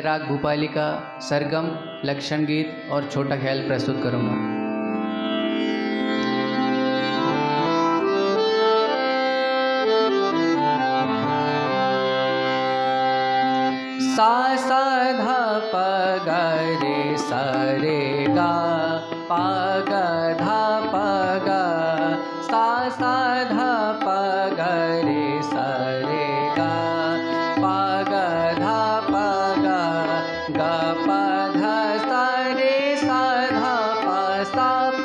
मैं राग भूपाली का सरगम, लक्षण गीत और छोटा ख्याल प्रस्तुत करूँगा। सा सा धा प ग रे सा रे गा पा ग धा प ग सा सा धा प ग रे सा रे गा पा ग धा प ग ग प ध सा रे सा धा प सा प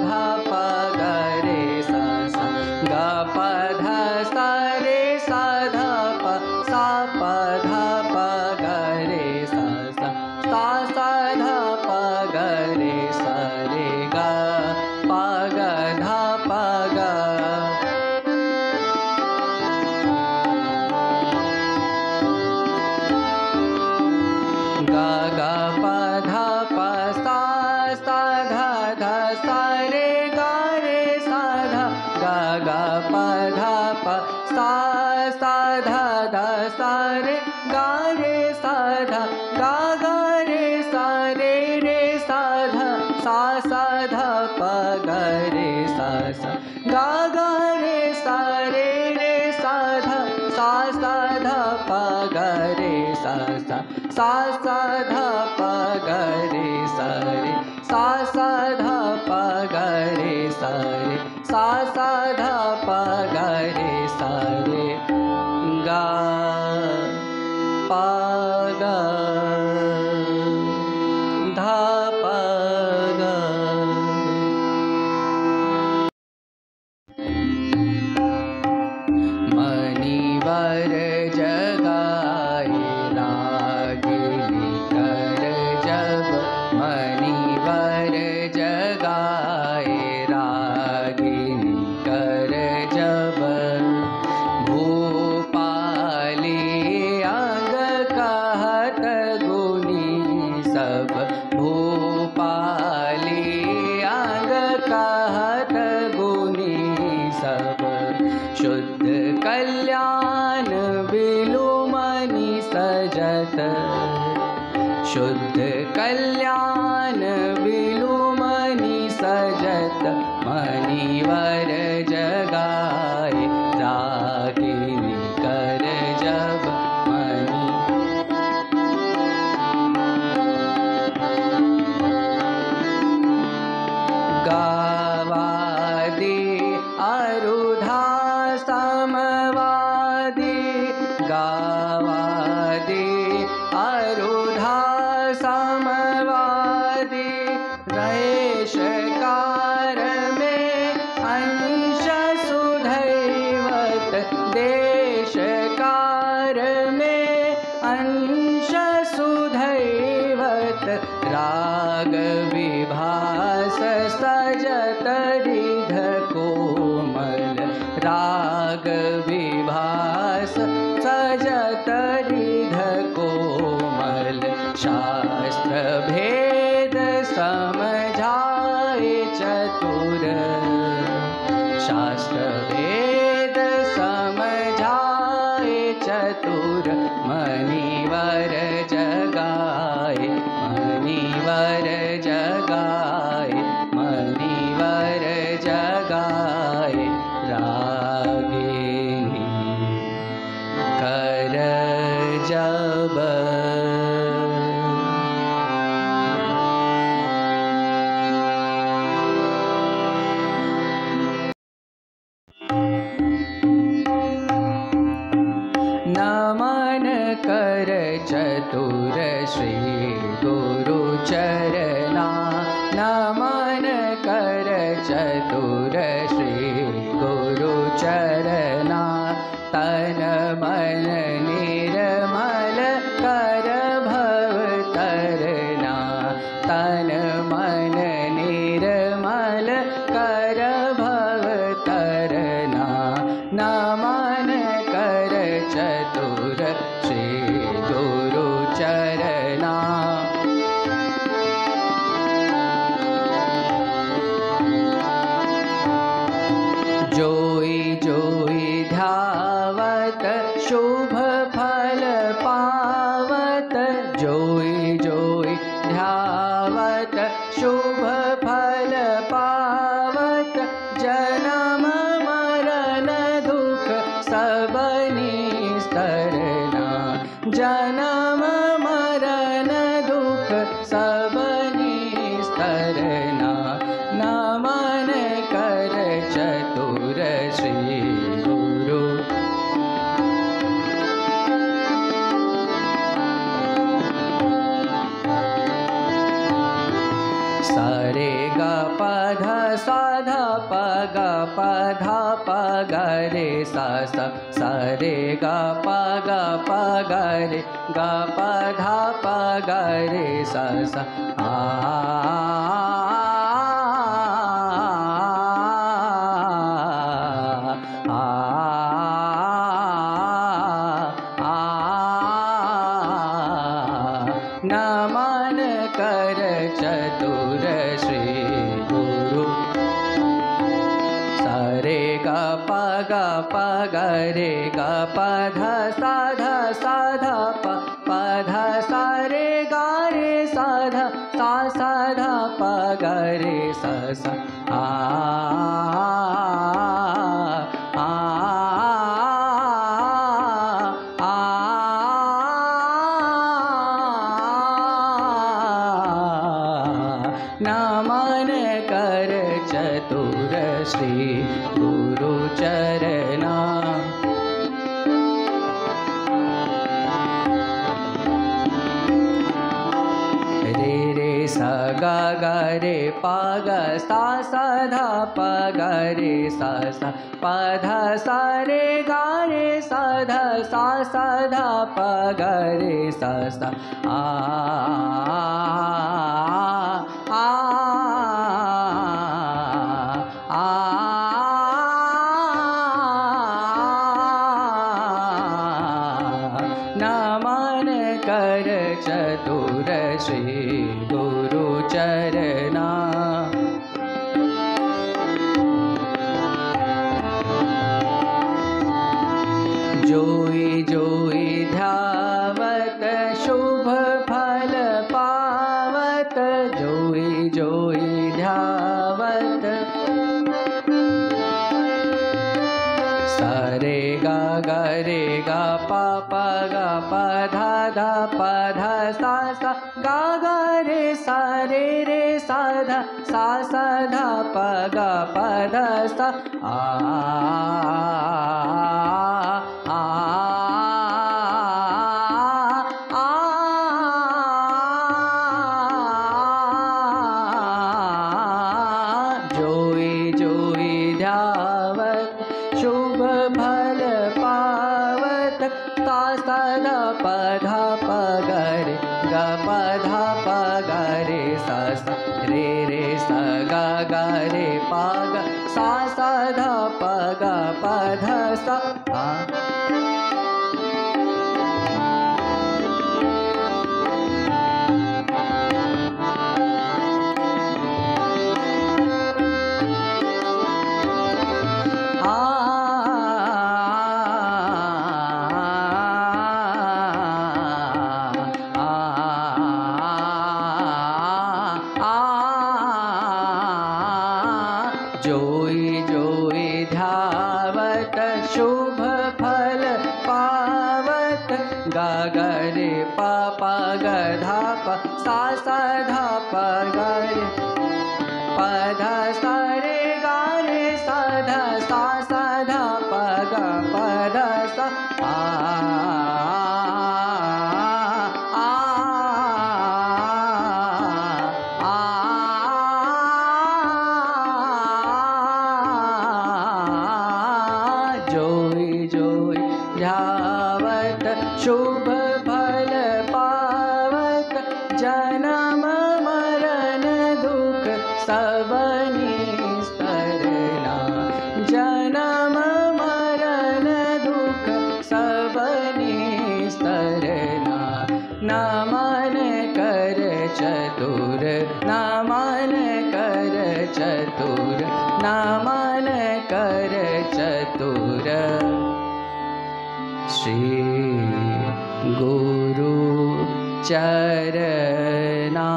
धा प ग रे सा सा ग प ध सा रे सा धा प सा प धा प ग रे सा सा सा सा धा प ग रे सा रे गा पा ग धा प ग गा गा प धा प सा सा धा धा सा रे गा रे सा धा गा गा प धा प सा सा धा धा सा रे गा रे सा धा गा गा रे सा धा सा सा धा प ग रे सा सा गा गा रे सा धा सा सा धा प ग रे सा सा सा सा धा प ग रे सा रे सा सा धा प ग रे सा रे सा सा धा प ग रे सा रे गा पा ग धा प ग। मणिवर जगाए रागिनी कर जब, मणिवर जगाए रागिनी कर जब, भूपाली अंग कहत गुनी सब, भूपाली अंग कहत गुनी सब, शुद्ध कल्याण बिलुमणि सजत, शुद्ध कल्याण बिलुमणि सजत, मणिवर जगाए रागिनी कर जब, मणि गावादि अरुधा समवादि, गावादि अरुधा समवादि, देशकार में अंश सुधैवत, देशकार में अंश सुधैवत, राग विभास सजत रिध कोमल, राग विभास सजत रिध कोमल, शास्त्र भेद समझाए चतुर, शास्त्र भेद समझाए चतुर, मणिवर जगाए, मणिवर जगाए, मणिवर जगाए रागिनी कर जब। नमन कर चतुर श्री गुरु चरना, नमन कर चतुर श्री गुरु चरना, तन मन निर्मल कर भव तरना, तन मन निर्मल कर भव तरना, नमन कर चतुर श्री गुरु चरना। जोई जोई ध्यावत शुभ फल पावत, जो धा प ग प धा प ग रे सा सा सा रे ग प ग रे ग प धा प ग रे सा सा आ नमन कर चतुर श्री गुरु सरे ग प रे ग प ध सा ध प ध सा रे ग रे सा ध सा ध प ग रे सा सा आ नमन कर चतुर श्री गुरु चरना रे रे सा गा गा रे पा गा सा सा धा प ग रे सा सा प ध सा रे गा रे सा ध सा सा धा प ग रे सा सा आ नमन कर चतुर श्री गुरु चरना जोई जोई ध्यावत शुभ फल पावत जोई जोई ध्यावत सरे गा गा रे गा पा पा गा पा धा धा पा धा सा सा गा गा रे सा रे सा धा सा सा धा पा गा पा धा सा आ जोई जोई ध्यावत शुभ फल पावत ता सा धा प धा प ग रे ग प धा प ग रे सा सा रे सा गा गा रे पा ग सा सा धा प ग प ध सा आ जोई जोई ध्यावत शुभ फल पावत गा गा रे पा पा ग धा प सा सा धा प ग रे प ध सा रे गा रे सा ध सा सा धा प ग प ध सा आ जोई जोई ध्यावत शुभ फल पावत जन्म मरण दुख सब निस्तरना जन्म मरण दुख सब निस्तरना नमन कर चतुर नमन कर चतुर नमन कर चतुर श्री गुरु चरना।